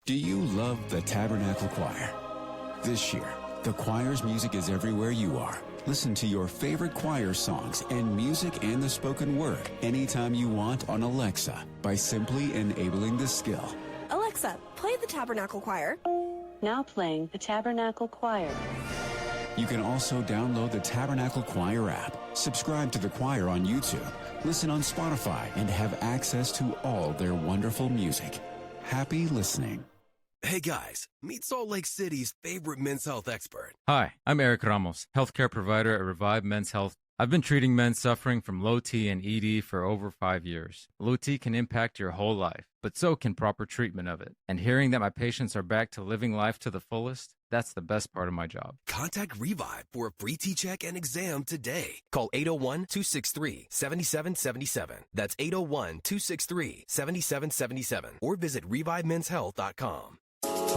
Do you love the Tabernacle Choir? This year, the choir's music is everywhere you are. Listen to your favorite choir songs and music and the spoken word anytime you want on Alexa by simply enabling the skill. Alexa, play the Tabernacle Choir. Now playing the Tabernacle Choir. You can also download the Tabernacle Choir app, subscribe to the choir on YouTube, listen on Spotify, and have access to all their wonderful music. Happy listening. Hey guys, meet Salt Lake City's favorite men's health expert. Hi, I'm Eric Ramos, healthcare provider at Revive Men's Health. I've been treating men suffering from low T and ED for over 5 years. Low T can impact your whole life, but so can proper treatment of it. And hearing that my patients are back to living life to the fullest, that's the best part of my job. Contact Revive for a free T-check and exam today. Call 801-263-7777. That's 801-263-7777. Or visit ReviveMen'sHealth.com.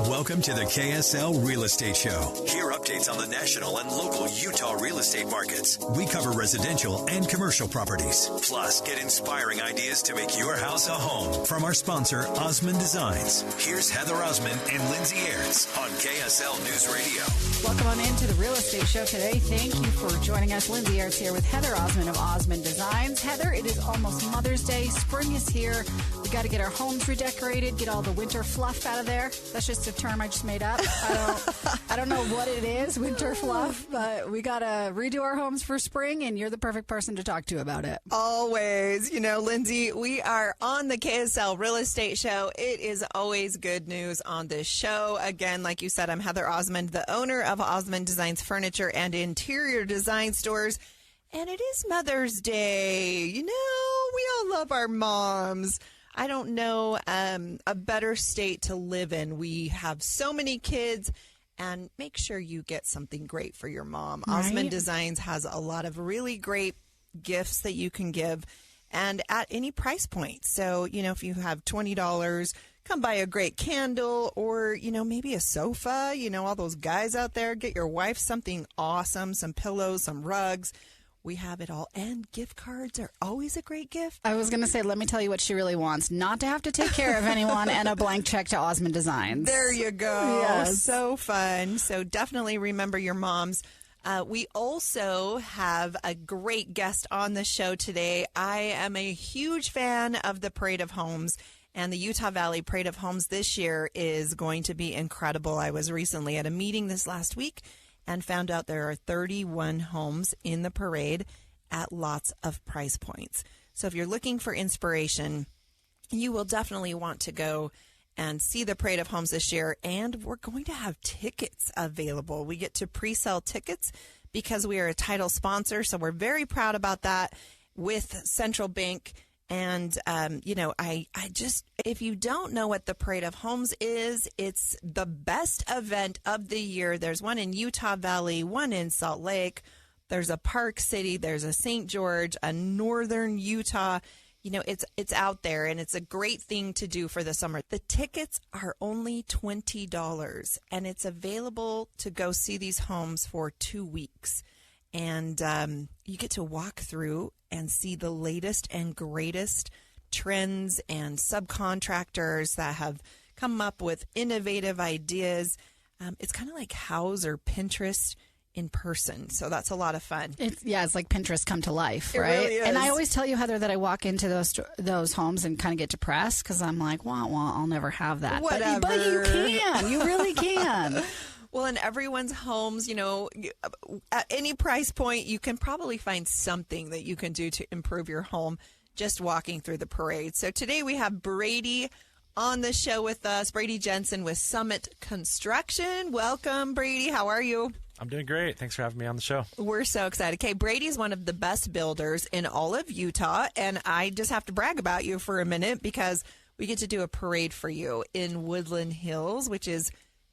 Welcome to the KSL Real Estate Show. Hear updates on the national and local Utah real estate markets. We cover residential and commercial properties. Plus, get inspiring ideas to make your house a home from our sponsor, Osmond Designs. Here's Heather Osmond and Lindsay Aerts on KSL News Radio. Welcome on into the Real Estate Show today. Thank you for joining us. Lindsay Aerts here with Heather Osmond of Osmond Designs. Heather, it is almost Mother's Day. Spring is here. We got to get our homes redecorated, get all the winter fluff out of there. That's just a term I just made up. I don't know what it is, winter fluff, but we got to redo our homes for spring, and you're the perfect person to talk to about it. Always. You know, Lindsay, we are on the KSL Real Estate Show. It is always good news on this show. Again, like you said, I'm Heather Osmond, the owner of Osmond Designs Furniture and Interior Design Stores. And it is Mother's Day. You know, we all love our moms. I don't know a better state to live in. We have so many kids, and make sure you get something great for your mom. Right. Osmond Designs has a lot of really great gifts that you can give, and at any price point. So, you know, if you have $20, come buy a great candle or, you know, maybe a sofa. You know, all those guys out there, get your wife something awesome, some pillows, some rugs. We have it all. And gift cards are always a great gift. I was going to say, let me tell you what she really wants. Not to have to take care of anyone and a blank check to Osmond Designs. There you go. Yes. So fun. So definitely remember your moms. We also have a great guest on the show today. I am a huge fan of the Parade of Homes. And the Utah Valley Parade of Homes this year is going to be incredible. I was recently at a meeting this last week and found out there are 31 homes in the parade at lots of price points. So if you're looking for inspiration, you will definitely want to go and see the Parade of Homes this year. And we're going to have tickets available. We get to pre-sell tickets because we are a title sponsor. So we're very proud about that with Central Bank. And, you know, I just, if you don't know what the Parade of Homes is, it's the best event of the year. There's one in Utah Valley, one in Salt Lake. There's a Park City. There's a St. George, a Northern Utah. You know, it's out there, and it's a great thing to do for the summer. The tickets are only $20, and it's available to go see these homes for 2 weeks. And you get to walk through and see the latest and greatest trends and subcontractors that have come up with innovative ideas. It's kind of like Houzz or Pinterest in person. So that's a lot of fun. It's like Pinterest come to life, right? It really is. And I always tell you, Heather, that I walk into those homes and kind of get depressed because I'm like, well, I'll never have that. Whatever. But you can. You really can. Well, in everyone's homes, you know, at any price point, you can probably find something that you can do to improve your home just walking through the parade. So today we have Brady on the show with us, Brady Jensen with Summit Construction. Welcome, Brady. How are you? I'm doing great. Thanks for having me on the show. We're so excited. Okay, Brady's one of the best builders in all of Utah, and I just have to brag about you for a minute because we get to do a parade for you in Woodland Hills, which is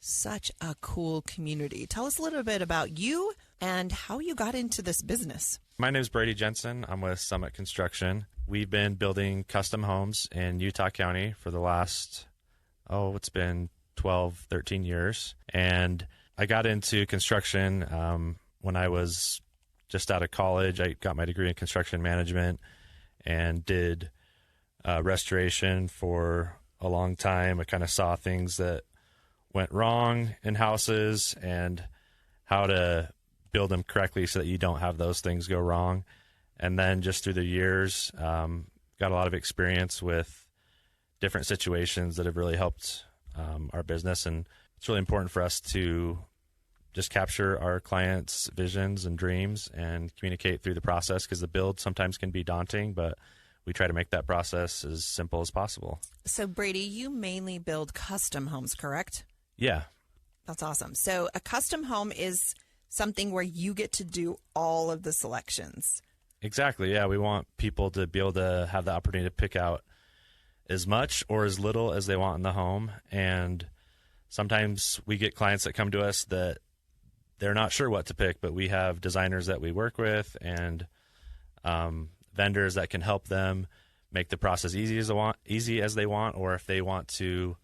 such a cool community. Tell us a little bit about you and how you got into this business. My name is Brady Jensen. I'm with Summit Construction. We've been building custom homes in Utah County for the last, it's been 12, 13 years. And I got into construction when I was just out of college. I got my degree in construction management and did restoration for a long time. I kind of saw things that went wrong in houses and how to build them correctly so that you don't have those things go wrong. And then just through the years, got a lot of experience with different situations that have really helped our business. And it's really important for us to just capture our clients' visions and dreams and communicate through the process, because the build sometimes can be daunting, but we try to make that process as simple as possible. So, Brady, you mainly build custom homes, correct? Yeah. That's awesome. So a custom home is something where you get to do all of the selections. Exactly. Yeah. We want people to be able to have the opportunity to pick out as much or as little as they want in the home. And sometimes we get clients that come to us that they're not sure what to pick, but we have designers that we work with and vendors that can help them make the process easy as they want, or if they want to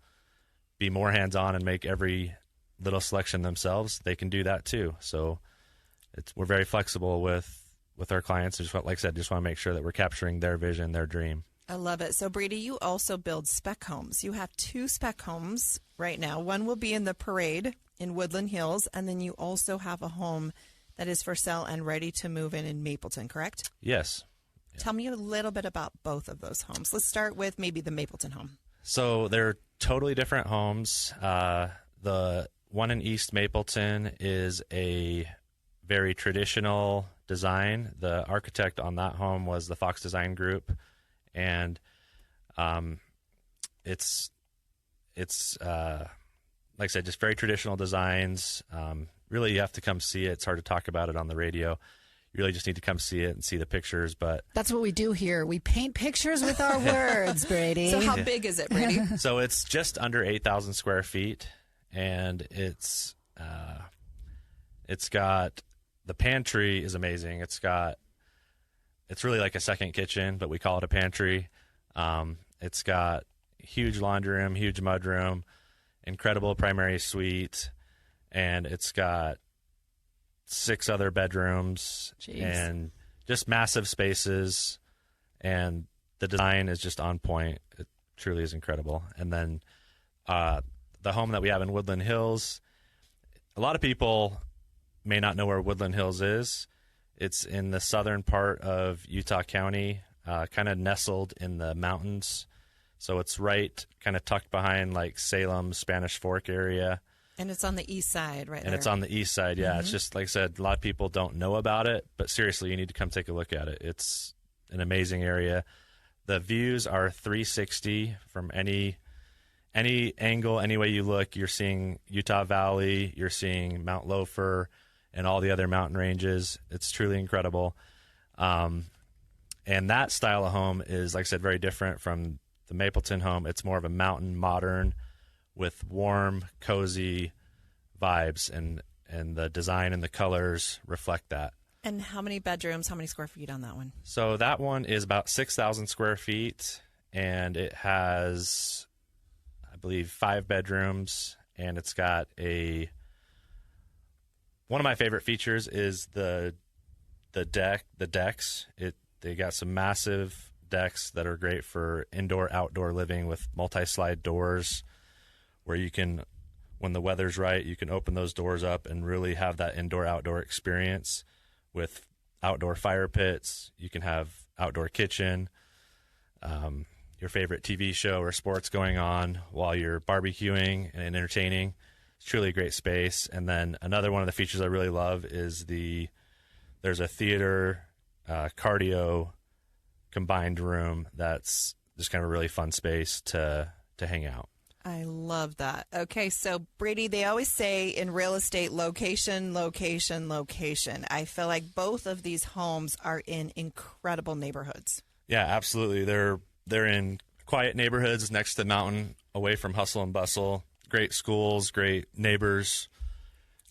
be more hands-on and make every little selection themselves, they can do that too. So we're very flexible with our clients. Like I said, just want to make sure that we're capturing their vision, their dream. I love it. So, Brady, you also build spec homes. You have 2 spec homes right now. One will be in the Parade in Woodland Hills, and then you also have a home that is for sale and ready to move in Mapleton, correct? Yes. Yeah. Tell me a little bit about both of those homes. Let's start with maybe the Mapleton home. So they're totally different homes. The one in East Mapleton is a very traditional design. The architect on that home was the Fox Design Group, and it's like I said, just very traditional designs. Really, you have to come see it. It's hard to talk about it on the radio. You really just need to come see it and see the pictures. But that's what we do here. We paint pictures with our words, Brady. So how big is it, Brady? So it's just under 8,000 square feet, and it's got, the pantry is amazing. It's really like a second kitchen, but we call it a pantry. It's got huge laundry room, huge mud room, incredible primary suite, and it's got 6 other bedrooms. Jeez. And just massive spaces, and the design is just on point. It truly is incredible. And then the home that we have in Woodland Hills, a lot of people may not know where Woodland Hills is. It's in the southern part of Utah County, kind of nestled in the mountains. So it's right kind of tucked behind like Salem, Spanish Fork area. And it's on the east side, right? And it's on the east side, yeah. Mm-hmm. It's just, like I said, a lot of people don't know about it, but seriously, you need to come take a look at it. It's an amazing area. The views are 360 from any angle, any way you look. You're seeing Utah Valley, you're seeing Mount Loafer, and all the other mountain ranges. It's truly incredible. And that style of home is, like I said, very different from the Mapleton home. It's more of a mountain modern with warm, cozy vibes, and the design and the colors reflect that. And how many bedrooms, how many square feet on that one? So that one is about 6,000 square feet, and it has, I believe, 5 bedrooms, and it's got one of my favorite features is the decks. They got some massive decks that are great for indoor, outdoor living with multi-slide doors, where you can, when the weather's right, you can open those doors up and really have that indoor, outdoor experience with outdoor fire pits. You can have outdoor kitchen, your favorite TV show or sports going on while you're barbecuing and entertaining. It's truly a great space. And then another one of the features I really love is there's a theater, cardio combined room that's just kind of a really fun space to hang out. I love that. Okay, so Brady, they always say in real estate, location, location, location. I feel like both of these homes are in incredible neighborhoods. Yeah, absolutely. They're in quiet neighborhoods next to the mountain, away from hustle and bustle. Great schools, great neighbors.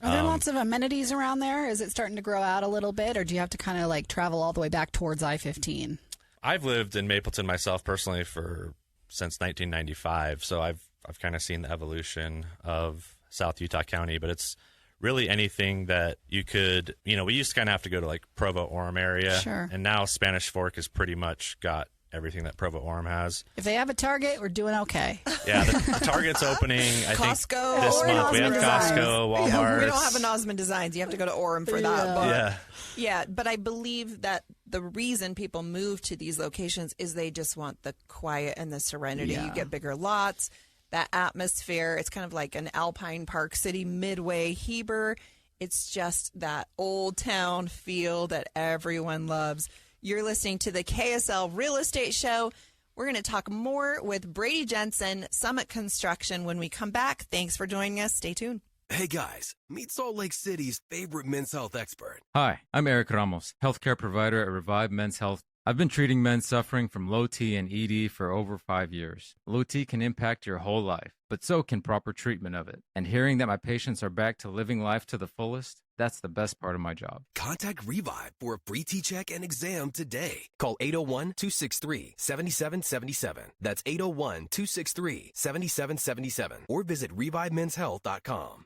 Are there lots of amenities around there? Is it starting to grow out a little bit, or do you have to kind of like travel all the way back towards I-15? I've lived in Mapleton myself personally since 1995, so I've kind of seen the evolution of South Utah County, but it's really anything that you could, we used to kind of have to go to like Provo, Orem area. Sure. And now Spanish Fork has pretty much got everything that Provo Orem has. If they have a Target, we're doing okay. Yeah, the Target's opening, I think, Costco this or month. We have Osmond Costco, Designs. Walmart. We don't have an Osmond Designs. You have to go to Orem for that. But Yeah. yeah, but I believe that the reason people move to these locations is they just want the quiet and the serenity. Yeah. You get bigger lots, that atmosphere. It's kind of like an Alpine Park City, Midway, Heber. It's just that old town feel that everyone loves. You're listening to the KSL Real Estate Show. We're going to talk more with Brady Jensen, Summit Construction, when we come back. Thanks for joining us. Stay tuned. Hey guys, meet Salt Lake City's favorite men's health expert. Hi, I'm Aerts Ramos, healthcare provider at Revive Men's Health. I've been treating men suffering from low T and ED for over 5 years. Low T can impact your whole life, but so can proper treatment of it. And hearing that my patients are back to living life to the fullest, that's the best part of my job. Contact Revive for a free T-check and exam today. Call 801-263-7777. That's 801-263-7777. Or visit ReviveMen'sHealth.com.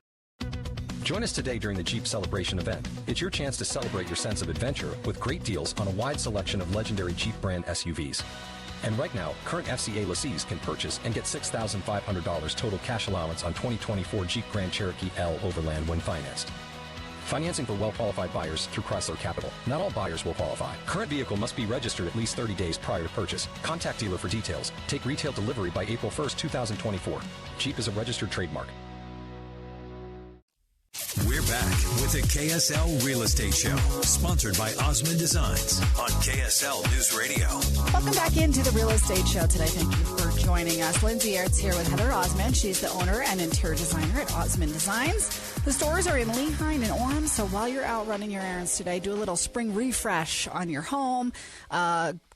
Join us today during the Jeep Celebration event. It's your chance to celebrate your sense of adventure with great deals on a wide selection of legendary Jeep brand SUVs. And right now, current FCA lessees can purchase and get $6,500 total cash allowance on 2024 Jeep Grand Cherokee L Overland when financed. Financing for well-qualified buyers through Chrysler Capital. Not all buyers will qualify. Current vehicle must be registered at least 30 days prior to purchase. Contact dealer for details. Take retail delivery by April 1st, 2024. Jeep is a registered trademark. We're back with the KSL Real Estate Show, sponsored by Osmond Designs on KSL News Radio. Welcome back into the Real Estate Show today. Thank you for joining us. Lindsay Aerts here with Heather Osmond. She's the owner and interior designer at Osmond Designs. The stores are in Lehigh and Orem, so while you're out running your errands today, do a little spring refresh on your home.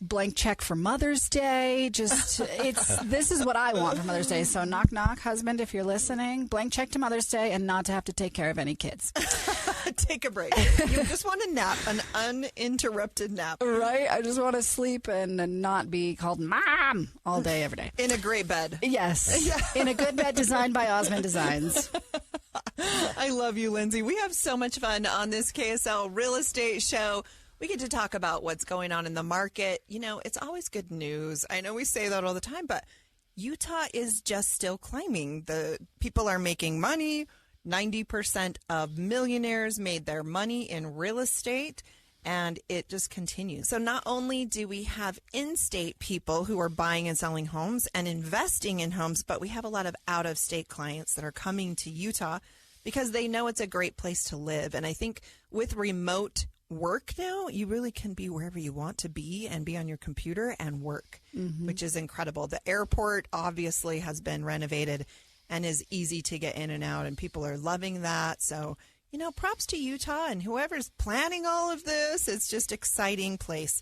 Blank check for Mother's Day. This is what I want for Mother's Day. So knock, knock, husband, if you're listening. Blank check to Mother's Day and not to have to take care of any kids. Take a break. You just want a nap, an uninterrupted nap. Right? I just want to sleep and not be called Mom all day, every day. In a great bed. Yes. Yeah. In a good bed designed by Osmond Designs. I love you, Lindsay. We have so much fun on this KSL Real Estate Show. We get to talk about what's going on in the market. You know, it's always good news. I know we say that all the time, but Utah is just still climbing. The people are making money. 90% of millionaires made their money in real estate, and it just continues. So not only do we have in-state people who are buying and selling homes and investing in homes, but we have a lot of out-of-state clients that are coming to Utah because they know it's a great place to live. And I think with remote work now, you really can be wherever you want to be and be on your computer and work, which is incredible. The airport obviously has been renovated and is easy to get in and out, and people are loving that. So, you know, props to Utah and whoever's planning all of this. It's just exciting place.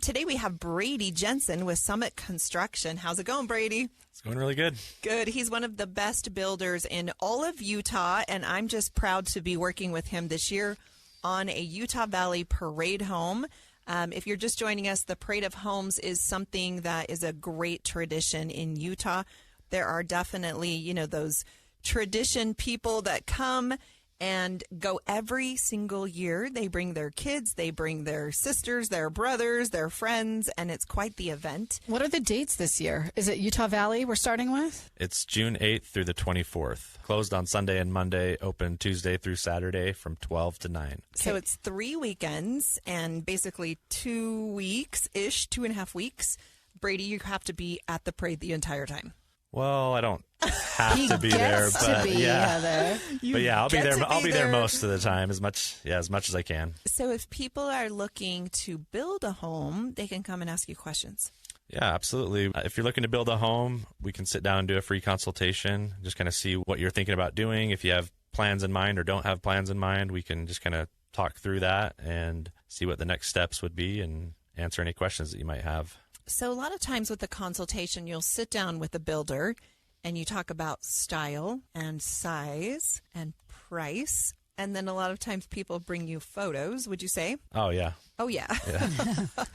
Today we have Brady Jensen with Summit Construction. How's it going, Brady? It's going really good. Good. He's one of the best builders in all of Utah, and I'm just proud to be working with him this year on a Utah Valley parade home. If you're just joining us, the Parade of Homes is something that is a great tradition in Utah. There are definitely, you know, those tradition people that come and go every single year. They bring their kids, they bring their sisters, their brothers, their friends, and it's quite the event. What are the dates this year? Is it Utah Valley we're starting with? It's June 8th through the 24th. Closed on Sunday and Monday, open Tuesday through Saturday from 12 to 9. So it's 3 weekends and basically 2 weeks-ish, 2.5 weeks. Brady, you have to be at the parade the entire time. Well, I don't have to be there, but yeah. But yeah, I'll be there. I'll be there most of the time, as much as I can. So if people are looking to build a home, they can come and ask you questions. Yeah, absolutely. If you're looking to build a home, we can sit down and do a free consultation, just kind of see what you're thinking about doing. If you have plans in mind or don't have plans in mind, we can just kind of talk through that and see what the next steps would be and answer any questions that you might have. So a lot of times with the consultation, you'll sit down with the builder and you talk about style and size and price. And then a lot of times people bring you photos, would you say? Oh, yeah. Oh, yeah.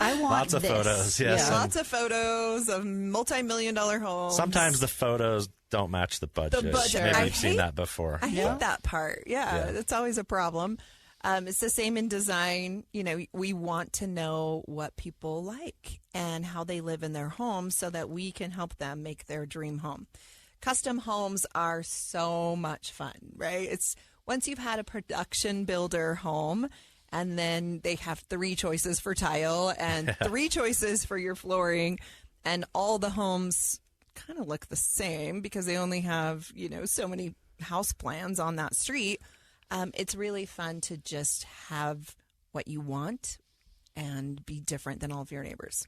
I want lots of this. photos, yes. Yeah. Lots of photos of multi-million-dollar homes. Sometimes the photos don't match the budget. The budget. Maybe you've seen that before. I hate that part. Yeah, it's always a problem. It's the same in design. You know, we want to know what people like and how they live in their home so that we can help them make their dream home. Custom homes are so much fun, right? It's once you've had a production builder home and then they have 3 choices for tile and 3 choices for your flooring, and all the homes kind of look the same because they only have, you know, so many house plans on that street. It's really fun to just have what you want and be different than all of your neighbors.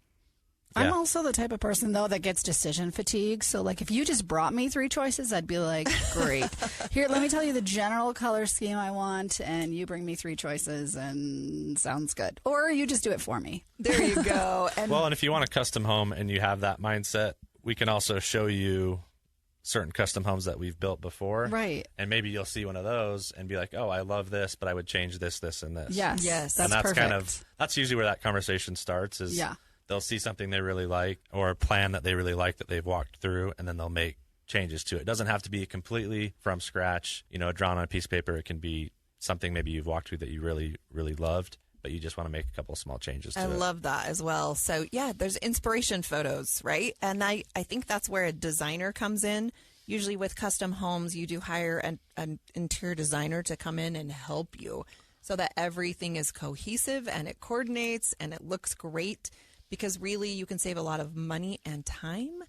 Yeah. I'm also the type of person, though, that gets decision fatigue. So, like, if you just brought me 3 choices, I'd be like, great. Here, let me tell you the general color scheme I want, and you bring me 3 choices, and sounds good. Or you just do it for me. There you go. And if you want a custom home and you have that mindset, we can also show you certain custom homes that we've built before. Right. And maybe you'll see one of those and be like, oh, I love this, but I would change this, this, and this. Yes. That's perfect. That's usually where that conversation starts is they'll see something they really like or a plan that they really like that they've walked through, and then they'll make changes to it. It doesn't have to be completely from scratch, you know, drawn on a piece of paper. It can be something maybe you've walked through that you really, really loved, but you just want to make a couple small changes to it. I love that as well. So, yeah, there's inspiration photos, right? And I think that's where a designer comes in. Usually with custom homes, you do hire an interior designer to come in and help you so that everything is cohesive and it coordinates and it looks great, because really you can save a lot of money and time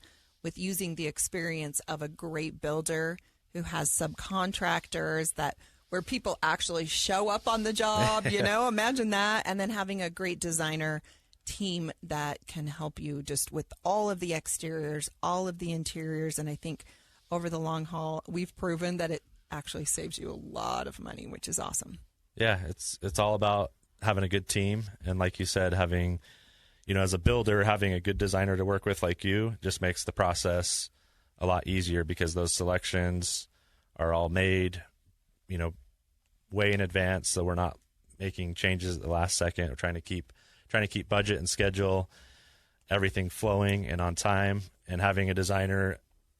with using the experience of a great builder who has subcontractors where people actually show up on the job, you know, imagine that. And then having a great designer team that can help you just with all of the exteriors, all of the interiors. And I think over the long haul, we've proven that it actually saves you a lot of money, which is awesome. Yeah, it's all about having a good team. And like you said, having, you know, as a builder, having a good designer to work with like you just makes the process a lot easier because those selections are all made, you know, way in advance. So we're not making changes at the last second. We're trying to keep budget and schedule, everything flowing and on time. And having a designer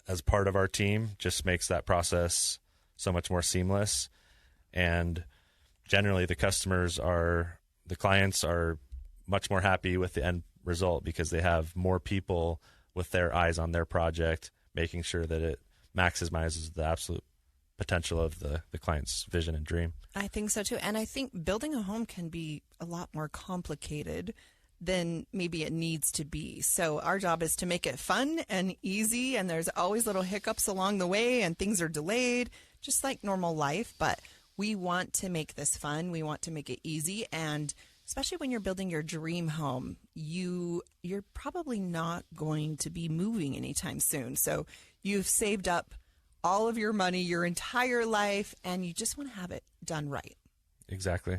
as part of our team just makes that process so much more seamless. And generally the clients are much more happy with the end result because they have more people with their eyes on their project, making sure that it maximizes the absolute potential of the client's vision and dream. I think so too. And I think building a home can be a lot more complicated than maybe it needs to be. So our job is to make it fun and easy, and there's always little hiccups along the way and things are delayed, just like normal life. But we want to make this fun. We want to make it easy. And especially when you're building your dream home, you're probably not going to be moving anytime soon. So you've saved up all of your money your entire life, and you just want to have it done right. Exactly.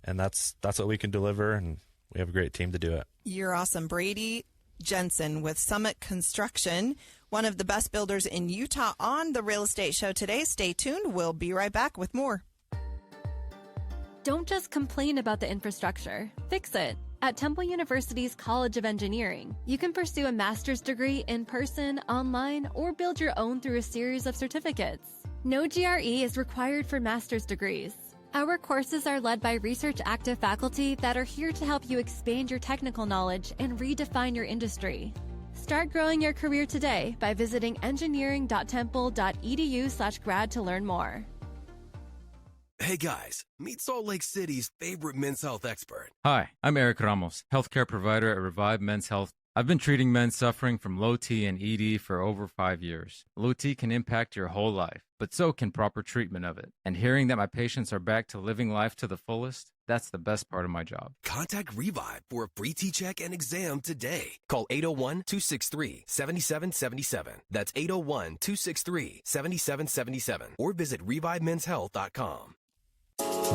And that's what we can deliver, and we have a great team to do it. You're awesome. Brady, Jensen with Summit Construction, one of the best builders in Utah, on the Real Estate Show today. Stay tuned. We'll be right back with more. Don't just complain about the infrastructure. Fix it. At Temple University's College of Engineering, you can pursue a master's degree in person, online, or build your own through a series of certificates. No GRE is required for master's degrees. Our courses are led by research-active faculty that are here to help you expand your technical knowledge and redefine your industry. Start growing your career today by visiting engineering.temple.edu/grad to learn more. Hey guys, meet Salt Lake City's favorite men's health expert. Hi, I'm Aerts, healthcare provider at Revive Men's Health. I've been treating men suffering from low T and ED for over 5 years. Low T can impact your whole life, but so can proper treatment of it. And hearing that my patients are back to living life to the fullest, that's the best part of my job. Contact Revive for a free T-check and exam today. Call 801-263-7777. That's 801-263-7777. Or visit ReviveMen'sHealth.com.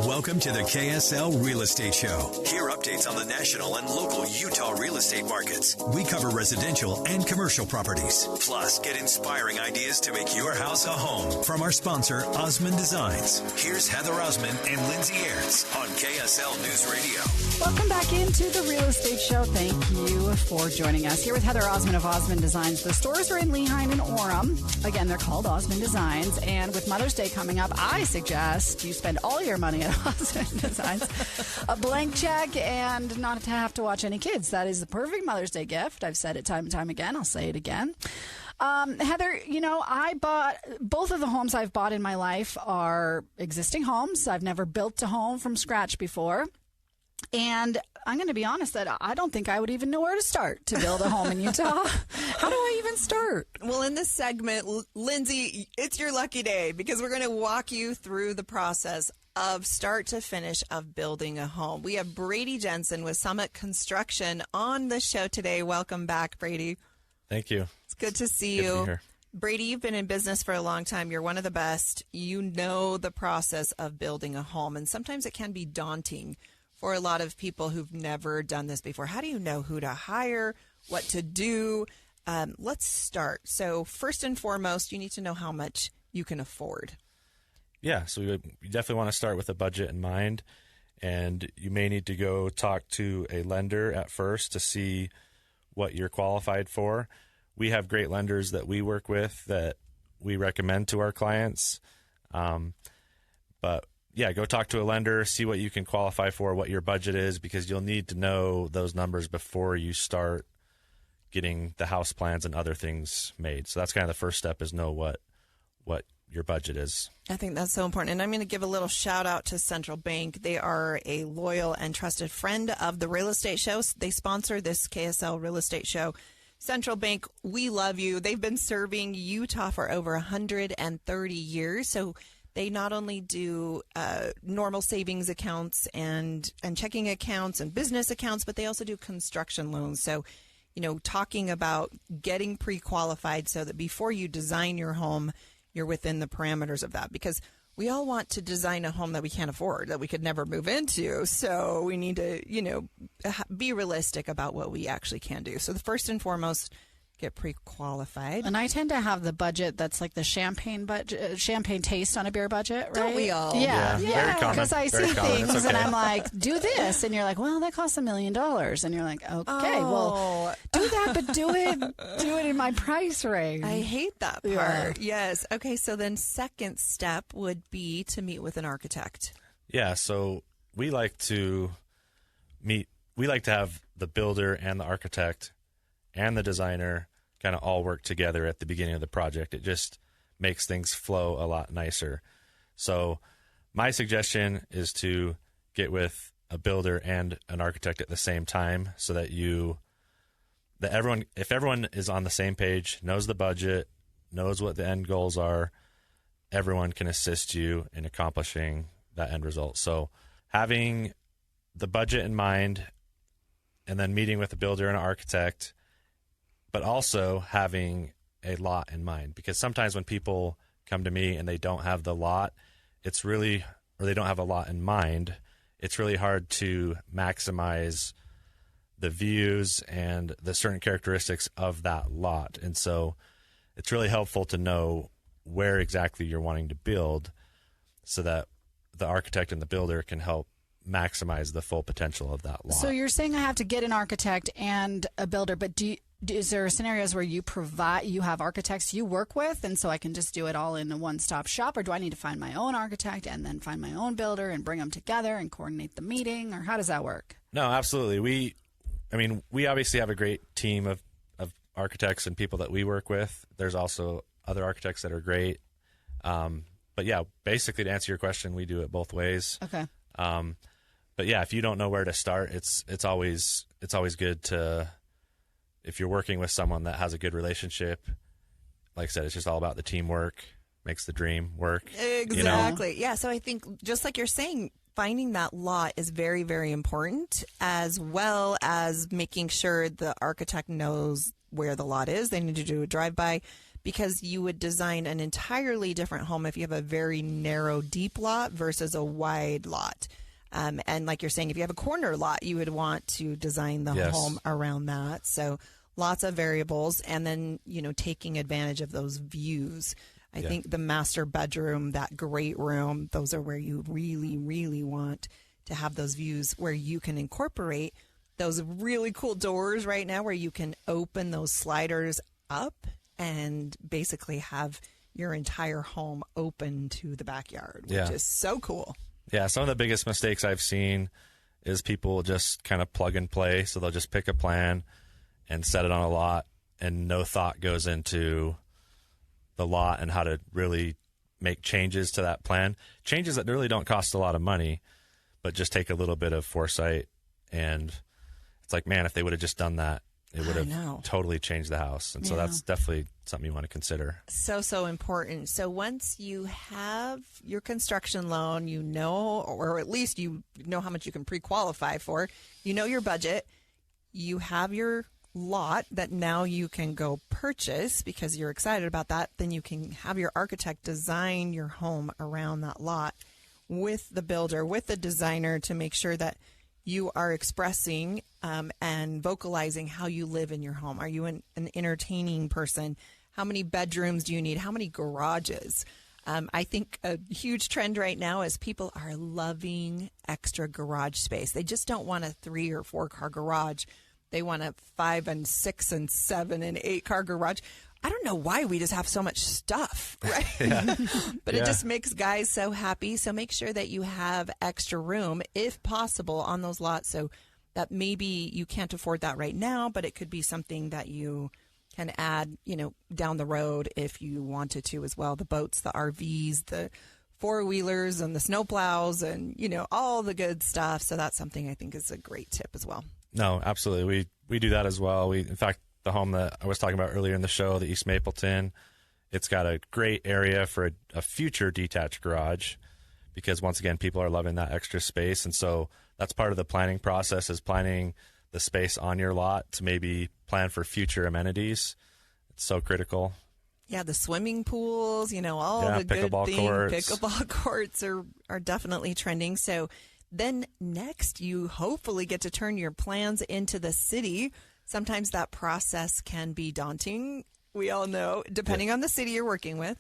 Welcome to the KSL Real Estate Show. Hear updates on the national and local Utah real estate markets. We cover residential and commercial properties. Plus, get inspiring ideas to make your house a home from our sponsor, Osmond Designs. Here's Heather Osmond and Lindsay Aerts on KSL News Radio. Welcome back into the Real Estate Show. Thank you for joining us. Here with Heather Osmond of Osmond Designs. The stores are in Lehi and Orem. Again, they're called Osmond Designs. And with Mother's Day coming up, I suggest you spend all your money at of Osmond Designs. A blank check and not to have to watch any kids. That is the perfect Mother's Day gift. I've said it time and time again. I'll say it again. Heather, I bought both of the homes I've bought in my life are existing homes. I've never built a home from scratch before. And I'm going to be honest that I don't think I would even know where to start to build a home in Utah. How do I even start? Well, in this segment, Lindsay, it's your lucky day because we're going to walk you through the process of start to finish of building a home. We have Brady Jensen with Summit Construction on the show today. Welcome back, Brady. Thank you. It's good to see Good you. to be here. Brady, you've been in business for a long time. You're one of the best. You know the process of building a home, and sometimes it can be daunting for a lot of people who've never done this before. How do you know who to hire, what to do? Let's start. So first and foremost, you need to know how much you can afford. Yeah, so you definitely want to start with a budget in mind, and you may need to go talk to a lender at first to see what you're qualified for. We have great lenders that we work with that we recommend to our clients. But yeah, go talk to a lender, see what you can qualify for, what your budget is, because you'll need to know those numbers before you start getting the house plans and other things made. So that's kind of the first step, is know what your budget is. I think that's so important. And I'm going to give a little shout out to Central Bank. They are a loyal and trusted friend of the real estate show. They sponsor this KSL real estate show. Central Bank, we love you. They've been serving Utah for over 130 years. So they not only do normal savings accounts and checking accounts and business accounts, but they also do construction loans. So, talking about getting pre-qualified so that before you design your home, you're within the parameters of that. Because we all want to design a home that we can't afford, that we could never move into. So we need to, be realistic about what we actually can do. So the first and foremost, get pre-qualified. And I tend to have the budget that's like the champagne taste on a beer budget, right? Don't we all? Yeah. Very common. Because I Very see common. things It's okay. and I'm like, do this. And you're like, well, that costs $1 million. And you're like, okay, well, do that, but do it in my price range. I hate that part. Yeah. Yes. Okay. So then second step would be to meet with an architect. Yeah, so we like to have the builder and the architect and the designer kind of all work together at the beginning of the project. It just makes things flow a lot nicer. So my suggestion is to get with a builder and an architect at the same time, so that if everyone is on the same page, knows the budget, knows what the end goals are, everyone can assist you in accomplishing that end result. So having the budget in mind, and then meeting with a builder and an architect, but also having a lot in mind. Because sometimes when people come to me and they don't have the lot, or they don't have a lot in mind, it's really hard to maximize the views and the certain characteristics of that lot. And so it's really helpful to know where exactly you're wanting to build, so that the architect and the builder can help maximize the full potential of that lot. So you're saying I have to get an architect and a builder, but is there scenarios where you have architects you work with, and so I can just do it all in a one-stop shop, or do I need to find my own architect and then find my own builder and bring them together and coordinate the meeting, or how does that work? No, absolutely. We obviously have a great team of architects and people that we work with. There's also other architects that are great. But yeah, basically to answer your question, we do it both ways. Okay. But yeah, if you don't know where to start, it's always good to, if you're working with someone that has a good relationship, like I said, it's just all about the teamwork, makes the dream work. Exactly. Yeah. So I think, just like you're saying, finding that lot is very, very important, as well as making sure the architect knows where the lot is. They need to do a drive-by, because you would design an entirely different home if you have a very narrow, deep lot versus a wide lot. And like you're saying, if you have a corner lot, you would want to design the home around that. So lots of variables, and then, taking advantage of those views. I think the master bedroom, that great room, those are where you really, really want to have those views, where you can incorporate those really cool doors right now, where you can open those sliders up and basically have your entire home open to the backyard, which is so cool. Yeah, some of the biggest mistakes I've seen is people just kind of plug and play. So they'll just pick a plan and set it on a lot, and no thought goes into the lot and how to really make changes to that plan. Changes that really don't cost a lot of money, but just take a little bit of foresight. And it's like, man, if they would have just done that, it would have totally changed the house. And so that's definitely something you want to consider. So important. So once you have your construction loan, you know, or at least you know how much you can pre-qualify for, you know your budget, you have your lot that now you can go purchase because you're excited about that, then you can have your architect design your home around that lot with the builder, with the designer, to make sure that you are expressing and vocalizing how you live in your home. Are you an entertaining person? How many bedrooms do you need? How many garages? I think a huge trend right now is people are loving extra garage space. They just don't want a 3 or 4 car garage. They want a 5 and 6 and 7 and 8 car garage. I don't know why we just have so much stuff, right? But it just makes guys so happy. So make sure that you have extra room, if possible, on those lots, so that maybe you can't afford that right now, but it could be something that you can add, you know, down the road if you wanted to as well. The boats, the RVs, the four-wheelers, and the snowplows, and, you know, all the good stuff. So that's something I think is a great tip as well. No, absolutely. We do that as well. In fact, the home that I was talking about earlier in the show, the East Mapleton, it's got a great area for a future detached garage, because once again, people are loving that extra space. And so that's part of the planning process, is planning the space on your lot to maybe plan for future amenities. It's so critical. Yeah, the swimming pools, you know, all the good things. Pickleball courts are definitely trending. So then next, you hopefully get to turn your plans into the city. Sometimes that process can be daunting. We all know, depending on the city you're working with.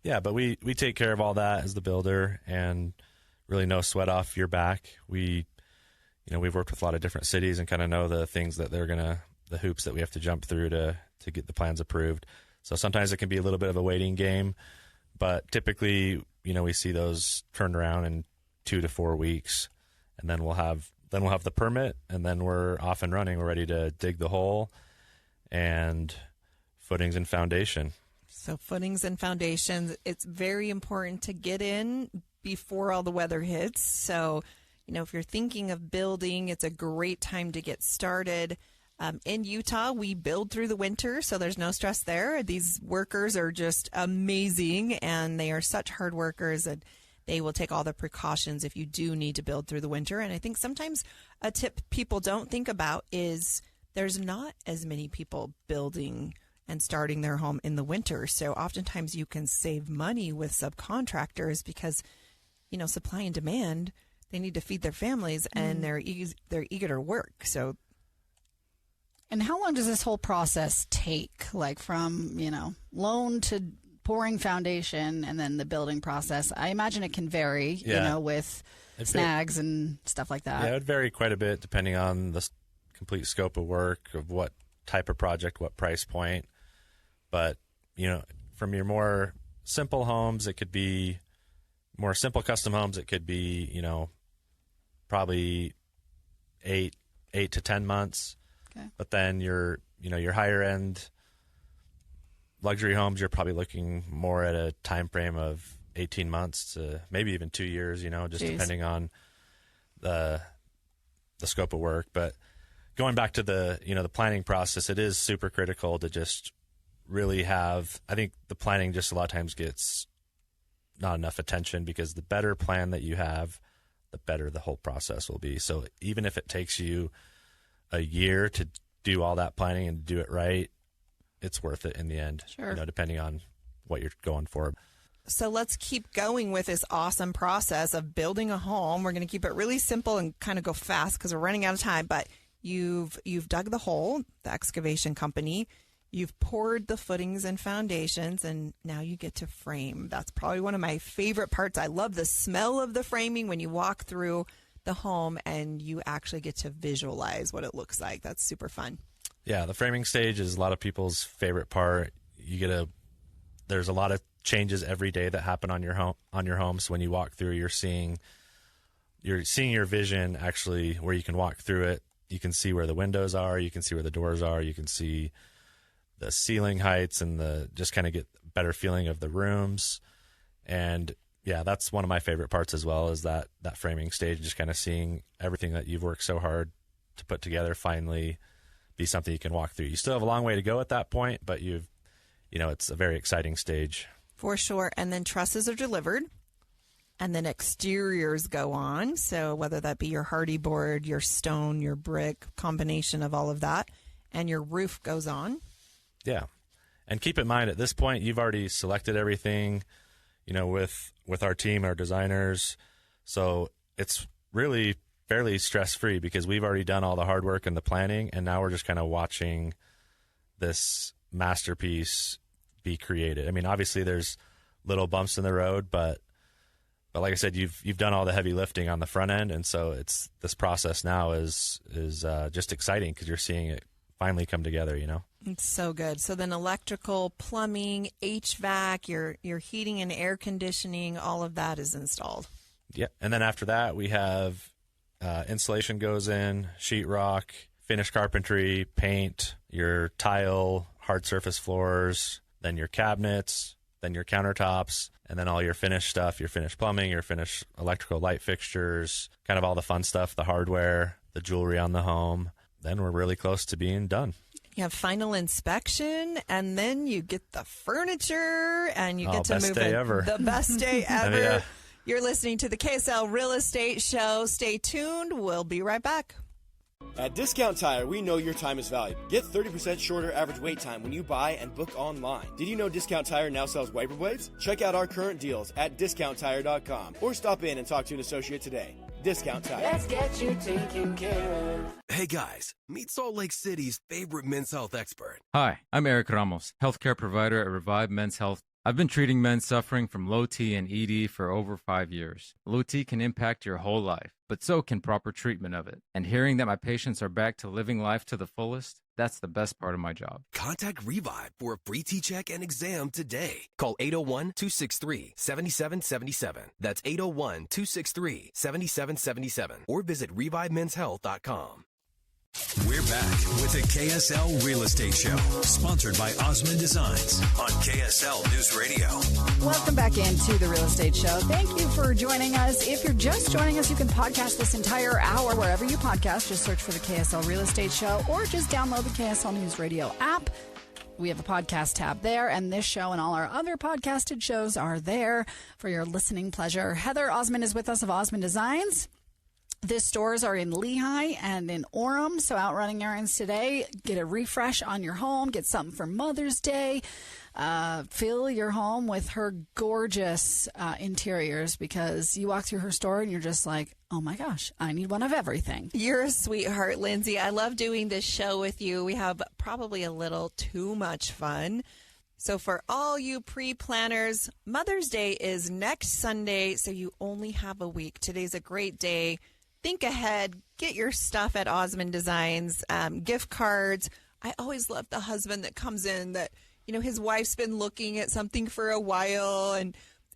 Yeah, but we take care of all that as the builder, and really no sweat off your back. We've worked with a lot of different cities and kind of know the things that the hoops that we have to jump through to get the plans approved. So sometimes it can be a little bit of a waiting game, but typically, you know, we see those turned around in 2 to 4 weeks, and then we'll have the permit, and then we're off and running. We're ready to dig the hole and footings and foundation. So footings and foundations, it's very important to get in before all the weather hits. So, you know, if you're thinking of building, it's a great time to get started. In Utah, we build through the winter, so there's no stress there. These workers are just amazing, and they are such hard workers, and they will take all the precautions if you do need to build through the winter. And I think sometimes a tip people don't think about is there's not as many people building and starting their home in the winter. So oftentimes you can save money with subcontractors because, you know, supply and demand, they need to feed their families, and they're eager to work. So. And how long does this whole process take? Like from, you know, loan to pouring foundation and then the building process? I imagine it can vary, you know, with snags and stuff like that. Yeah, it would vary quite a bit depending on the complete scope of work, of what type of project, what price point. But, you know, from your more simple homes, it could be more simple custom homes. It could be, you know, probably 8 to 10 months. Okay. But then your higher end luxury homes, you're probably looking more at a time frame of 18 months to maybe even 2 years, you know, just depending on the scope of work. But going back to the planning process, it is super critical to just really have, I think the planning just a lot of times gets not enough attention, because the better plan that you have, the better the whole process will be. So even if it takes you a year to do all that planning and do it right, it's worth it in the end, you know, depending on what you're going for. So let's keep going with this awesome process of building a home. We're going to keep it really simple and kind of go fast because we're running out of time. But you've dug the hole, the excavation company. You've poured the footings and foundations, and now you get to frame. That's probably one of my favorite parts. I love the smell of the framing when you walk through the home and you actually get to visualize what it looks like. That's super fun. Yeah, the framing stage is a lot of people's favorite part. There's a lot of changes every day that happen on your home. So when you walk through, you're seeing you're seeing your vision actually where you can walk through it. You can see where the windows are. You can see where the doors are. You can see the ceiling heights and just kind of get a better feeling of the rooms. And yeah, that's one of my favorite parts as well, is that framing stage, just kind of seeing everything that you've worked so hard to put together finally be something you can walk through. You still have a long way to go at that point, but it's a very exciting stage. For sure. And then trusses are delivered. And then exteriors go on. So whether that be your hardy board, your stone, your brick, combination of all of that, and your roof goes on. Yeah. And keep in mind, at this point, you've already selected everything, with our team, our designers. So it's really fairly stress-free because we've already done all the hard work and the planning, and now we're just kind of watching this masterpiece be created. I mean, obviously there's little bumps in the road, but like I said, you've done all the heavy lifting on the front end, and so this process now is just exciting because you're seeing it finally come together. It's so good. So then electrical, plumbing, HVAC, your heating and air conditioning, all of that is installed. Yeah, and then after that we have insulation goes in, sheetrock, finished carpentry, paint, your tile, hard surface floors, then your cabinets, then your countertops, and then all your finished stuff, your finished plumbing, your finished electrical light fixtures, kind of all the fun stuff, the hardware, the jewelry on the home. Then we're really close to being done. You have final inspection, and then you get the furniture, and you get to move in. Ever. The best day ever. Yeah. You're listening to the KSL Real Estate Show. Stay tuned. We'll be right back. At Discount Tire, we know your time is valuable. Get 30% shorter average wait time when you buy and book online. Did you know Discount Tire now sells wiper blades? Check out our current deals at discounttire.com or stop in and talk to an associate today. Discount Tire. Let's get you taken care of. Hey guys, meet Salt Lake City's favorite men's health expert. Hi, I'm Aerts Ramos, healthcare provider at Revive Men's Health. I've been treating men suffering from low T and ED for over 5 years. Low T can impact your whole life, but so can proper treatment of it. And hearing that my patients are back to living life to the fullest, that's the best part of my job. Contact Revive for a free T-check and exam today. Call 801-263-7777. That's 801-263-7777. Or visit ReviveMen'sHealth.com. We're back with the KSL Real Estate Show, sponsored by Osmond Designs on KSL News Radio. Welcome back into the Real Estate Show. Thank you for joining us. If you're just joining us, you can podcast this entire hour wherever you podcast. Just search for the KSL Real Estate Show or just download the KSL News Radio app. We have a podcast tab there, and this show and all our other podcasted shows are there for your listening pleasure. Heather Osmond is with us of Osmond Designs. The stores are in Lehigh and in Orem, so out running errands today. Get a refresh on your home. Get something for Mother's Day. Fill your home with her gorgeous interiors, because you walk through her store and you're just like, oh my gosh, I need one of everything. You're a sweetheart, Lindsay. I love doing this show with you. We have probably a little too much fun. So for all you pre-planners, Mother's Day is next Sunday, so you only have a week. Today's a great day. Think ahead. Get your stuff at Osmond Designs, gift cards. I always love the husband that comes in that, his wife's been looking at something for a while,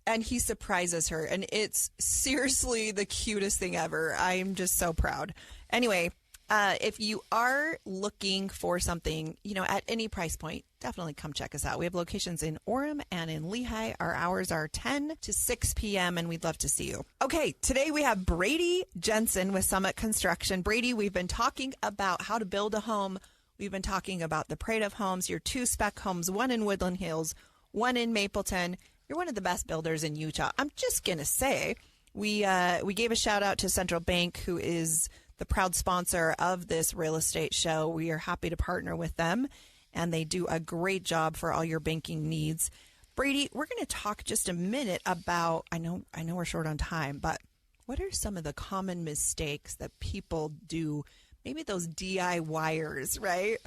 and he surprises her. And it's seriously the cutest thing ever. I am just so proud. Anyway, if you are looking for something, at any price point, definitely come check us out. We have locations in Orem and in Lehigh. Our hours are 10 to 6 p.m., and we'd love to see you. Okay, today we have Brady Jensen with Summit Construction. Brady, we've been talking about how to build a home. We've been talking about the Parade of Homes, your 2 spec homes, one in Woodland Hills, one in Mapleton. You're one of the best builders in Utah. I'm just going to say, we gave a shout out to Central Bank, who is the proud sponsor of this real estate show. We are happy to partner with them, and they do a great job for all your banking needs. Brady, we're going to talk just a minute about, I know we're short on time, but what are some of the common mistakes that people do? Maybe those DIYers, right?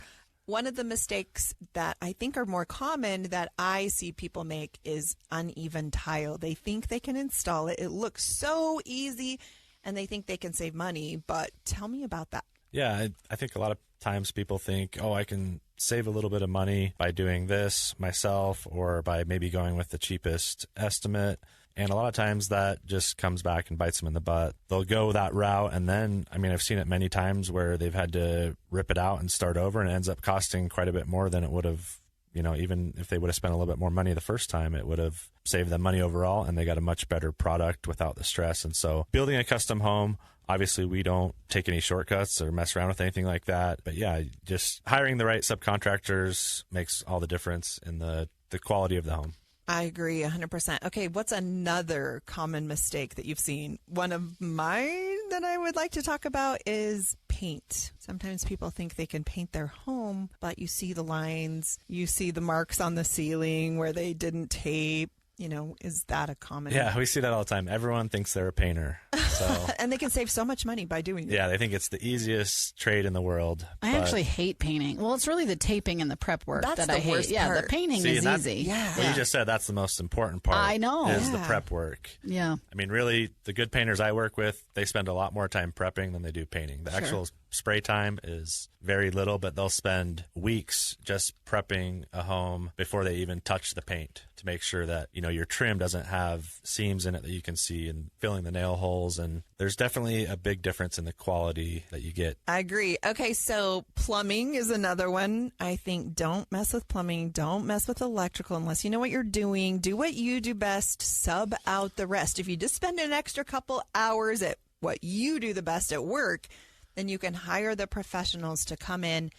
One of the mistakes that I think are more common that I see people make is uneven tile. They think they can install it. It looks so easy, and they think they can save money. But tell me about that. Yeah, I think a lot of times people think, I can save a little bit of money by doing this myself, or by maybe going with the cheapest estimate. And a lot of times that just comes back and bites them in the butt. They'll go that route, and then, I mean, I've seen it many times where they've had to rip it out and start over, and it ends up costing quite a bit more than it would have, you know, even if they would have spent a little bit more money the first time, it would have saved them money overall, and they got a much better product without the stress. And so building a custom home, obviously we don't take any shortcuts or mess around with anything like that. But yeah, just hiring the right subcontractors makes all the difference in the quality of the home. I agree 100%. Okay, what's another common mistake that you've seen? One of mine that I would like to talk about is paint. Sometimes people think they can paint their home, but you see the lines, you see the marks on the ceiling where they didn't tape. You know, is that a common? Yeah, we see that all the time. Everyone thinks they're a painter. So and they can save so much money by doing it. Yeah, they think it's the easiest trade in the world. I actually hate painting. Well, it's really the taping and the prep work that's that the I hate. worst Yeah, part. the painting is easy. Yeah. Well, you just said that's the most important part. I know. Is the prep work. Yeah. I mean, really, the good painters I work with, they spend a lot more time prepping than they do painting. The actual spray time is very little, but they'll spend weeks just prepping a home before they even touch the paint to make sure that, you know, your trim doesn't have seams in it that you can see, and filling the nail holes. And there's definitely a big difference in the quality that you get. I agree. Okay, so plumbing is another one. I think don't mess with plumbing. Don't mess with electrical unless you know what you're doing. Do what you do best. Sub out the rest. If you just spend an extra couple hours at what you do the best at work, then you can hire the professionals to come in,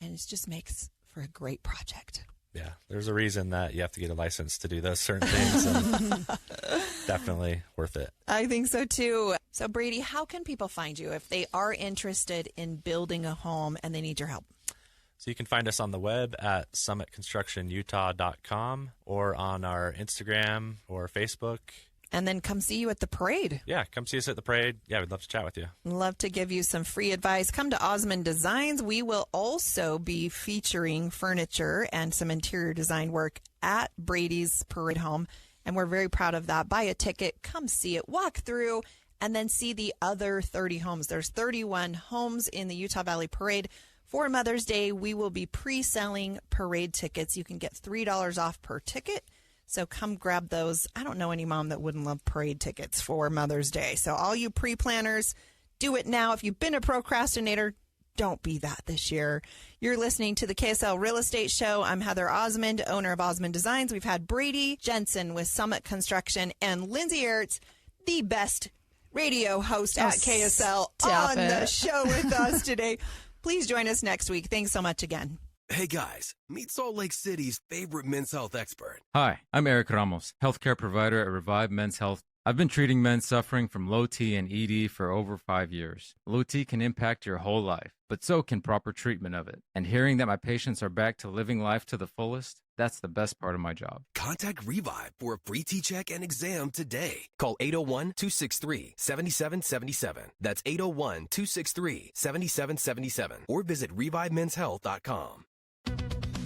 and it just makes for a great project. Yeah, there's a reason that you have to get a license to do those certain things. And definitely worth it. I think so, too. So, Brady, how can people find you if they are interested in building a home and they need your help? So you can find us on the web at summitconstructionutah.com or on our Instagram or Facebook. And then come see you at the parade. Yeah, come see us at the parade. Yeah, we'd love to chat with you. Love to give you some free advice. Come to Osmond Designs. We will also be featuring furniture and some interior design work at Brady's Parade Home, and we're very proud of that. Buy a ticket, come see it, walk through, and then see the other 30 homes. There's 31 homes in the Utah Valley Parade. For Mother's Day, we will be pre-selling parade tickets. You can get $3 off per ticket. So come grab those. I don't know any mom that wouldn't love parade tickets for Mother's Day. So all you pre-planners, do it now. If you've been a procrastinator, don't be that this year. You're listening to the KSL Real Estate Show. I'm Heather Osmond, owner of Osmond Designs. We've had Brady Jensen with Summit Construction and Lindsay Aerts, the best radio host at KSL, on the show with us today. Please join us next week. Thanks so much again. Hey guys, meet Salt Lake City's favorite men's health expert. Hi, I'm Aerts, healthcare provider at Revive Men's Health. I've been treating men suffering from low T and ED for over 5 years. Low T can impact your whole life, but so can proper treatment of it. And hearing that my patients are back to living life to the fullest, that's the best part of my job. Contact Revive for a free T-check and exam today. Call 801-263-7777. That's 801-263-7777. Or visit ReviveMen'sHealth.com.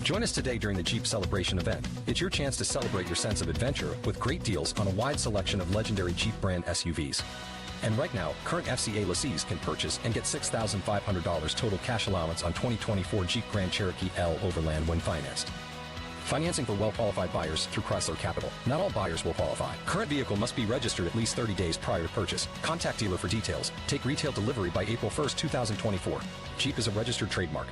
Join us today during the Jeep Celebration event. It's your chance to celebrate your sense of adventure with great deals on a wide selection of legendary Jeep brand SUVs. And right now, current FCA lessees can purchase and get $6,500 total cash allowance on 2024 Jeep Grand Cherokee L Overland when financed. Financing for well-qualified buyers through Chrysler Capital. Not all buyers will qualify. Current vehicle must be registered at least 30 days prior to purchase. Contact dealer for details. Take retail delivery by April 1st, 2024. Jeep is a registered trademark.